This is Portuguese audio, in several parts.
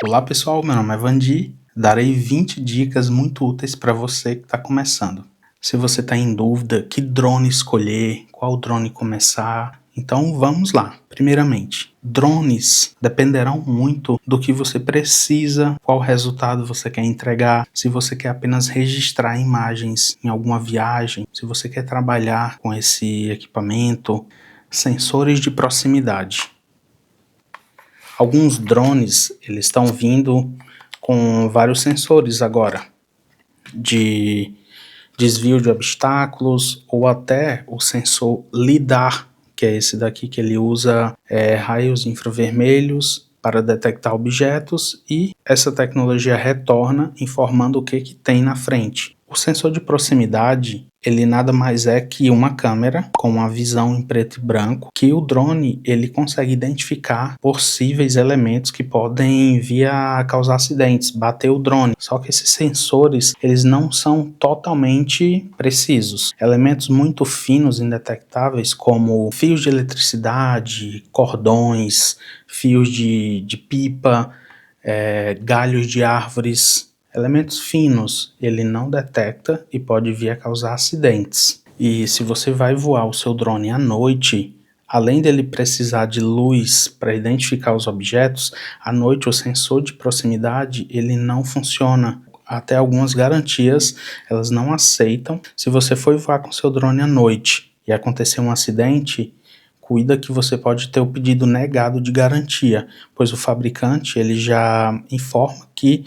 Olá pessoal, meu nome é Vandi. Darei 20 dicas muito úteis para você que está começando. Se você está em dúvida que drone escolher, qual drone começar, então vamos lá. Primeiramente, drones dependerão muito do que você precisa, qual resultado você quer entregar, se você quer apenas registrar imagens em alguma viagem, se você quer trabalhar com esse equipamento. Sensores de proximidade. Alguns drones, eles estão vindo com vários sensores agora, de desvio de obstáculos, ou até o sensor LiDAR, que é esse daqui que ele usa raios infravermelhos para detectar objetos, e essa tecnologia retorna informando o que tem na frente. O sensor de proximidade, ele nada mais é que uma câmera com uma visão em preto e branco, que o drone ele consegue identificar possíveis elementos que podem vir a causar acidentes, bater o drone. Só que esses sensores, eles não são totalmente precisos. Elementos muito finos e indetectáveis, como fios de eletricidade, cordões, fios de pipa, galhos de árvores, elementos finos, ele não detecta e pode vir a causar acidentes. E se você vai voar o seu drone à noite, além dele precisar de luz para identificar os objetos, à noite o sensor de proximidade ele não funciona. Até algumas garantias elas não aceitam. Se você for voar com seu drone à noite e acontecer um acidente, cuida que você pode ter o pedido negado de garantia, pois o fabricante ele já informa que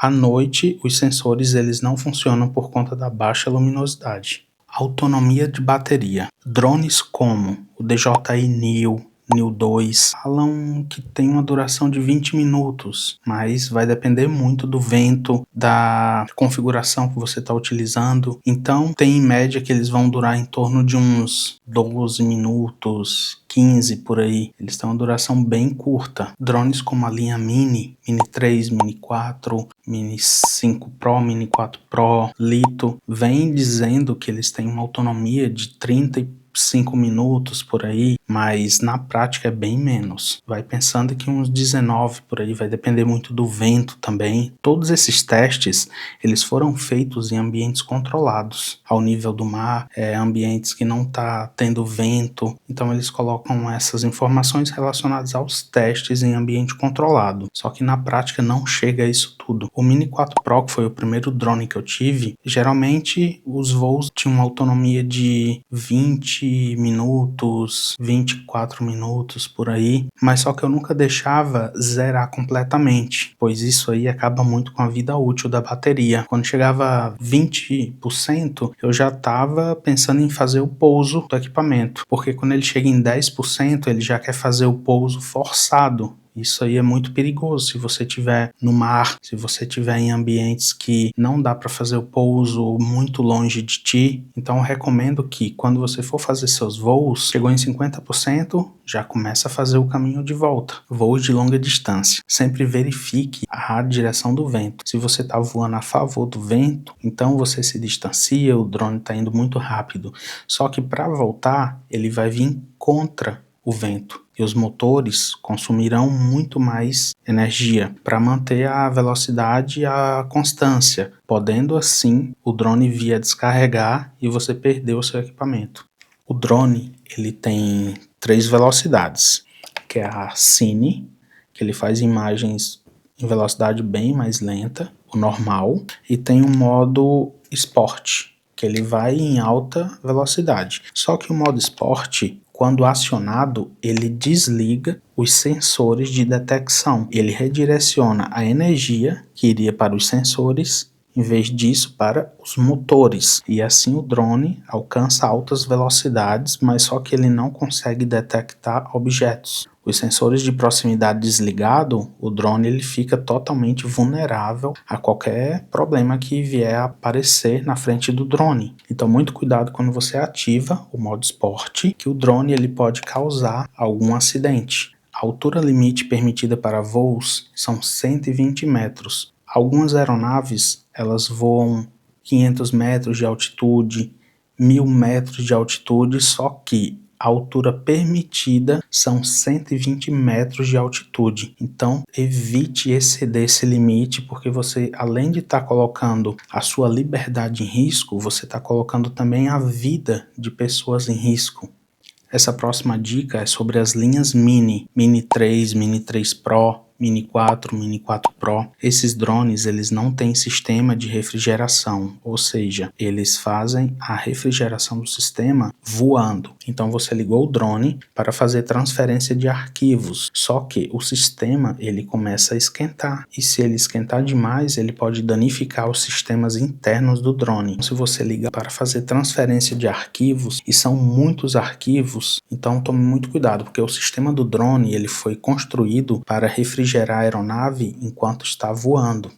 à noite os sensores eles não funcionam por conta da baixa luminosidade. Autonomia de bateria. Drones como o DJI Neo 2 falam que tem uma duração de 20 minutos, mas vai depender muito do vento, da configuração que você está utilizando. Então tem em média que eles vão durar em torno de uns 12 minutos, 15 por aí. Eles têm uma duração bem curta. Drones como a linha Mini 3, Mini 4, Mini 5 Pro, Mini 4 Pro, Lito, vem dizendo que eles têm uma autonomia de 35 minutos por aí, mas na prática é bem menos. Vai pensando que uns 19 por aí, vai depender muito do vento também. Todos esses testes, eles foram feitos em ambientes controlados, ao nível do mar, ambientes que não tá tendo vento, então eles colocam essas informações relacionadas aos testes em ambiente controlado. Só que na prática não chega a isso tudo. O Mini 4 Pro, que foi o primeiro drone que eu tive, geralmente os voos tinham uma autonomia de 20 minutos, 24 minutos por aí, mas só que eu nunca deixava zerar completamente, pois isso aí acaba muito com a vida útil da bateria. Quando chegava a 20%, eu já estava pensando em fazer o pouso do equipamento, porque quando ele chega em 10%, ele já quer fazer o pouso forçado. Isso aí é muito perigoso se você estiver no mar, se você estiver em ambientes que não dá para fazer o pouso muito longe de ti. Então eu recomendo que quando você for fazer seus voos, chegou em 50%, já começa a fazer o caminho de volta. Voos de longa distância. Sempre verifique a direção do vento. Se você está voando a favor do vento, então você se distancia, o drone está indo muito rápido. Só que para voltar, ele vai vir contra o vento. E os motores consumirão muito mais energia para manter a velocidade e a constância, podendo assim o drone vir a descarregar e você perder o seu equipamento. O drone ele tem 3 velocidades, que é a Cine, que ele faz imagens em velocidade bem mais lenta, o normal, e tem um modo Sport, que ele vai em alta velocidade. Só que o modo Sport, quando acionado, ele desliga os sensores de detecção. Ele redireciona a energia que iria para os sensores, em vez disso para os motores. E assim o drone alcança altas velocidades, mas só que ele não consegue detectar objetos. Os sensores de proximidade desligado, o drone ele fica totalmente vulnerável a qualquer problema que vier a aparecer na frente do drone. Então muito cuidado quando você ativa o modo esporte, que o drone ele pode causar algum acidente. A altura limite permitida para voos são 120 metros. Algumas aeronaves elas voam 500 metros de altitude, 1000 metros de altitude, só que a altura permitida são 120 metros de altitude. Então, evite exceder esse limite, porque você, além de estar colocando a sua liberdade em risco, você está colocando também a vida de pessoas em risco. Essa próxima dica é sobre as linhas Mini, Mini 3, Mini 3 Pro, Mini 4, Mini 4 Pro. Esses drones, eles não têm sistema de refrigeração, ou seja, eles fazem a refrigeração do sistema voando. Então você ligou o drone para fazer transferência de arquivos, só que o sistema ele começa a esquentar, e se ele esquentar demais, ele pode danificar os sistemas internos do drone. Se você liga para fazer transferência de arquivos, e são muitos arquivos, então tome muito cuidado, porque o sistema do drone ele foi construído para refrigerar a aeronave enquanto está voando.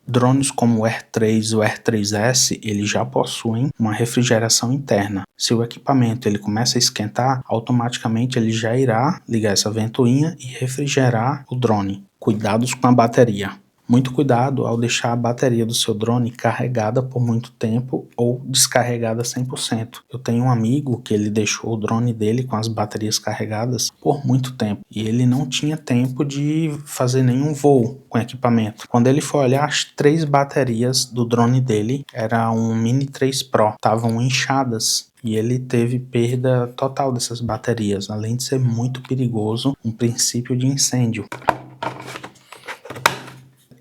Drones como o R3 e o R3S, eles já possuem uma refrigeração interna. Se o equipamento ele começa a esquentar, automaticamente ele já irá ligar essa ventoinha e refrigerar o drone. Cuidados com a bateria. Muito cuidado ao deixar a bateria do seu drone carregada por muito tempo ou descarregada 100%. Eu tenho um amigo que ele deixou o drone dele com as baterias carregadas por muito tempo e ele não tinha tempo de fazer nenhum voo com equipamento. Quando ele foi olhar, as 3 baterias do drone dele, era um Mini 3 Pro, estavam inchadas. E ele teve perda total dessas baterias, além de ser muito perigoso, um princípio de incêndio.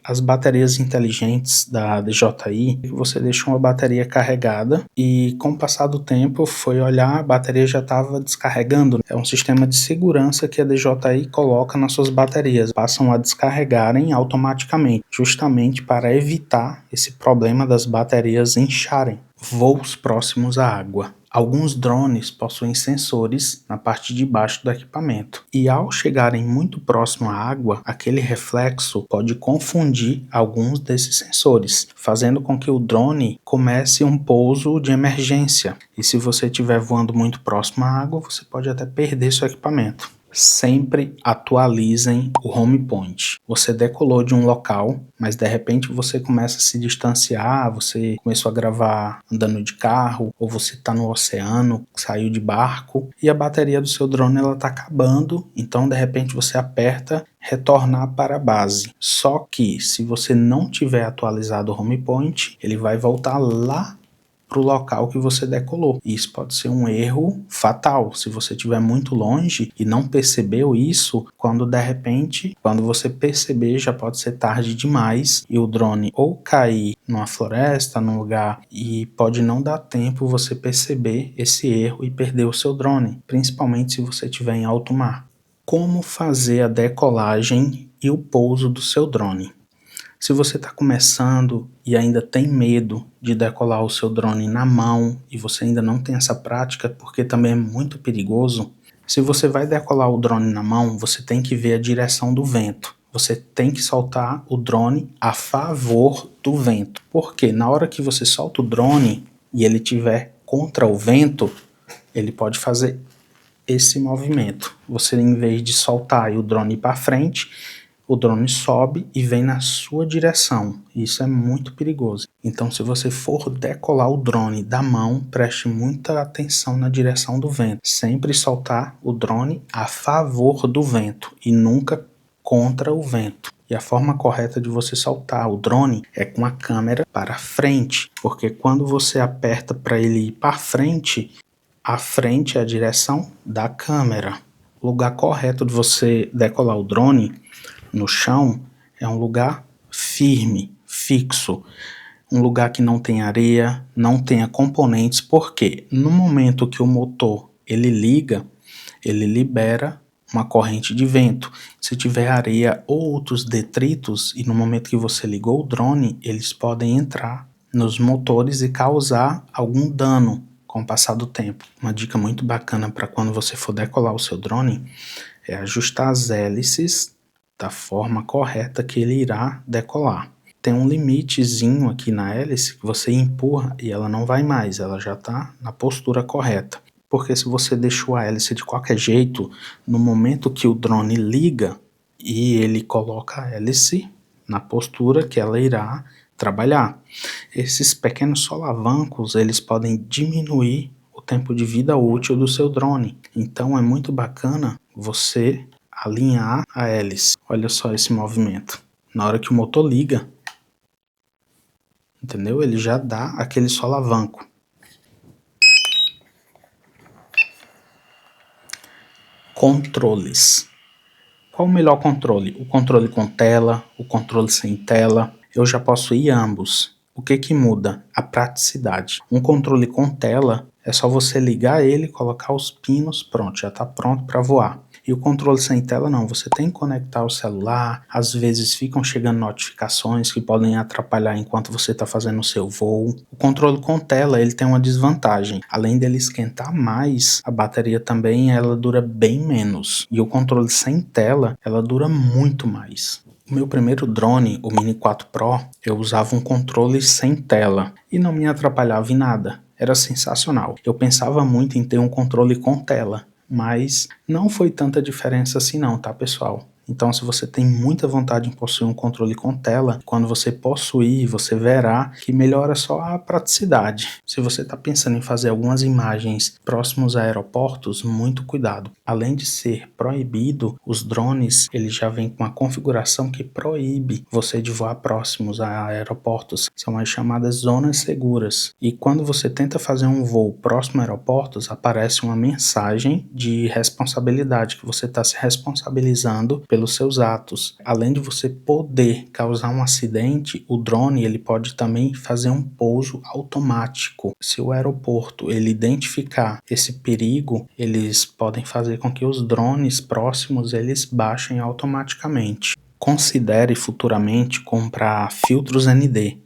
As baterias inteligentes da DJI, você deixa uma bateria carregada e com o passar do tempo foi olhar, a bateria já estava descarregando. É um sistema de segurança que a DJI coloca nas suas baterias, passam a descarregarem automaticamente, justamente para evitar esse problema das baterias incharem. Voos próximos à água. Alguns drones possuem sensores na parte de baixo do equipamento e ao chegarem muito próximo à água, aquele reflexo pode confundir alguns desses sensores, fazendo com que o drone comece um pouso de emergência. E se você estiver voando muito próximo à água, você pode até perder seu equipamento. Sempre atualizem o home point. Você decolou de um local, mas de repente você começa a se distanciar, você começou a gravar andando de carro, ou você está no oceano, saiu de barco, e a bateria do seu drone está acabando, então de repente você aperta retornar para a base. Só que se você não tiver atualizado o home point, ele vai voltar lá para o local que você decolou. Isso pode ser um erro fatal. Se você estiver muito longe e não percebeu isso, quando de repente, quando você perceber, já pode ser tarde demais e o drone ou cair numa floresta, num lugar, e pode não dar tempo você perceber esse erro e perder o seu drone, principalmente se você estiver em alto mar. Como fazer a decolagem e o pouso do seu drone? Se você está começando e ainda tem medo de decolar o seu drone na mão e você ainda não tem essa prática, porque também é muito perigoso, se você vai decolar o drone na mão, você tem que ver a direção do vento. Você tem que soltar o drone a favor do vento. Porque na hora que você solta o drone e ele estiver contra o vento, ele pode fazer esse movimento. Você, em vez de soltar e o drone ir para frente, o drone sobe e vem na sua direção. Isso é muito perigoso. Então, se você for decolar o drone da mão, preste muita atenção na direção do vento. Sempre soltar o drone a favor do vento e nunca contra o vento. E a forma correta de você soltar o drone é com a câmera para frente, porque quando você aperta para ele ir para frente, a frente é a direção da câmera. O lugar correto de você decolar o drone no chão é um lugar firme, fixo, um lugar que não tem areia, não tenha componentes, porque no momento que o motor ele liga, ele libera uma corrente de vento. Se tiver areia ou outros detritos e no momento que você ligou o drone, eles podem entrar nos motores e causar algum dano com o passar do tempo. Uma dica muito bacana para quando você for decolar o seu drone é ajustar as hélices da forma correta que ele irá decolar. Tem um limitezinho aqui na hélice que você empurra e ela não vai mais, ela já está na postura correta. Porque se você deixou a hélice de qualquer jeito, no momento que o drone liga e ele coloca a hélice na postura que ela irá trabalhar. Esses pequenos solavancos, eles podem diminuir o tempo de vida útil do seu drone. Então é muito bacana você alinhar a hélice. Olha só esse movimento. Na hora que o motor liga, entendeu? Ele já dá aquele solavanco. Controles. Qual o melhor controle? O controle com tela, o controle sem tela. Eu já possuí ambos. O que muda? A praticidade. Um controle com tela é só você ligar ele, colocar os pinos, pronto, já está pronto para voar. E o controle sem tela não, você tem que conectar o celular, às vezes ficam chegando notificações que podem atrapalhar enquanto você está fazendo o seu voo. O controle com tela, ele tem uma desvantagem, além dele esquentar mais, a bateria também ela dura bem menos. E o controle sem tela, ela dura muito mais. O meu primeiro drone, o Mini 4 Pro, eu usava um controle sem tela e não me atrapalhava em nada. Era sensacional. Eu pensava muito em ter um controle com tela, mas não foi tanta diferença assim não, tá, pessoal? Então, se você tem muita vontade em possuir um controle com tela, quando você possuir, você verá que melhora só a praticidade. Se você está pensando em fazer algumas imagens próximos a aeroportos, muito cuidado. Além de ser proibido, os drones eles já vêm com uma configuração que proíbe você de voar próximos a aeroportos. São as chamadas zonas seguras. E quando você tenta fazer um voo próximo a aeroportos, aparece uma mensagem de responsabilidade, que você está se responsabilizando pelos seus atos. Além de você poder causar um acidente, o drone ele pode também fazer um pouso automático. Se o aeroporto ele identificar esse perigo, eles podem fazer com que os drones próximos eles baixem automaticamente. Considere futuramente comprar filtros ND,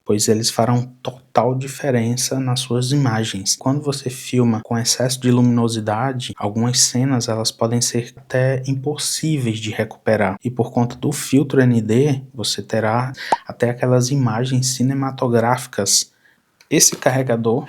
pois eles farão total diferença nas suas imagens. Quando você filma com excesso de luminosidade, algumas cenas elas podem ser até impossíveis de recuperar. E por conta do filtro ND, você terá até aquelas imagens cinematográficas. Esse carregador,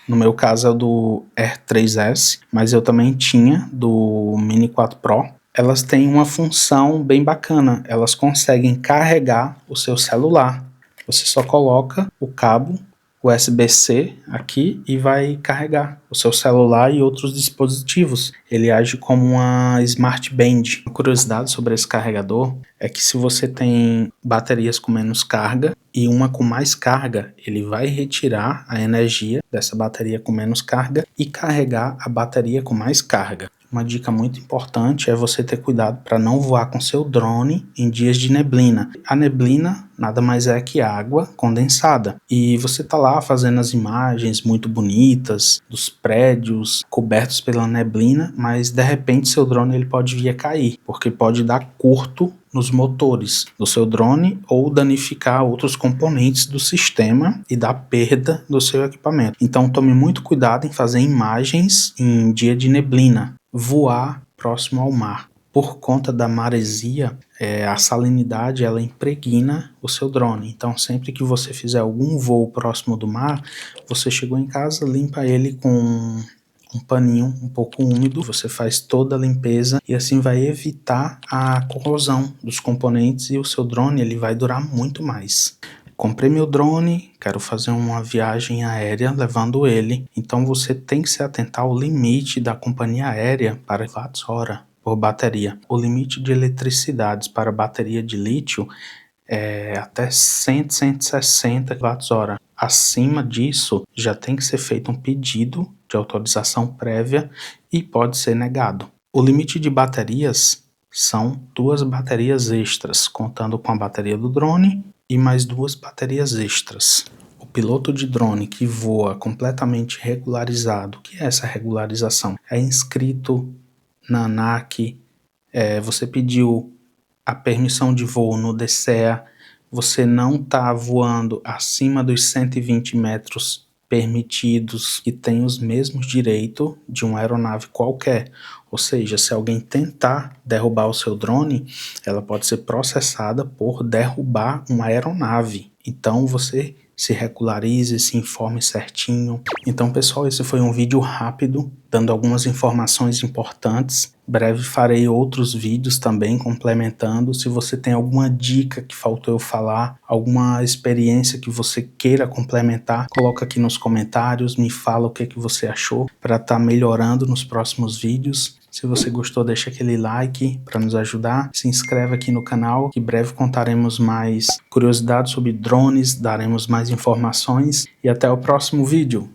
no meu caso é o do R3S, mas eu também tinha do Mini 4 Pro. Elas têm uma função bem bacana, elas conseguem carregar o seu celular. Você só coloca o cabo USB-C aqui e vai carregar o seu celular e outros dispositivos. Ele age como uma Smart Band. Uma curiosidade sobre esse carregador é que se você tem baterias com menos carga e uma com mais carga, ele vai retirar a energia dessa bateria com menos carga e carregar a bateria com mais carga. Uma dica muito importante é você ter cuidado para não voar com seu drone em dias de neblina. A neblina nada mais é que água condensada. E você tá lá fazendo as imagens muito bonitas dos prédios cobertos pela neblina, mas de repente seu drone ele pode vir a cair, porque pode dar curto nos motores do seu drone ou danificar outros componentes do sistema e dar perda do seu equipamento. Então tome muito cuidado em fazer imagens em dia de neblina. Voar próximo ao mar. Por conta da maresia, a salinidade ela impregna o seu drone. Então sempre que você fizer algum voo próximo do mar, você chegou em casa, limpa ele com um paninho um pouco úmido, você faz toda a limpeza e assim vai evitar a corrosão dos componentes e o seu drone ele vai durar muito mais. Comprei meu drone, quero fazer uma viagem aérea levando ele, então você tem que se atentar ao limite da companhia aérea para kWh por bateria. O limite de eletricidades para bateria de lítio é até 160 kWh. Acima disso, já tem que ser feito um pedido de autorização prévia e pode ser negado. O limite de baterias são 2 baterias extras, contando com a bateria do drone e mais 2 baterias extras. O piloto de drone que voa completamente regularizado, o que é essa regularização? É inscrito na ANAC, você pediu a permissão de voo no DCEA, você não está voando acima dos 120 metros permitidos e tem os mesmos direitos de uma aeronave qualquer. Ou seja, se alguém tentar derrubar o seu drone, ela pode ser processada por derrubar uma aeronave. Então você se regularize, se informe certinho. Então pessoal, esse foi um vídeo rápido, dando algumas informações importantes. Breve farei outros vídeos também complementando. Se você tem alguma dica que faltou eu falar, alguma experiência que você queira complementar, coloca aqui nos comentários, me fala o que você achou para estar melhorando nos próximos vídeos. Se você gostou, deixa aquele like para nos ajudar. Se inscreve aqui no canal, que em breve contaremos mais curiosidades sobre drones, daremos mais informações e até o próximo vídeo.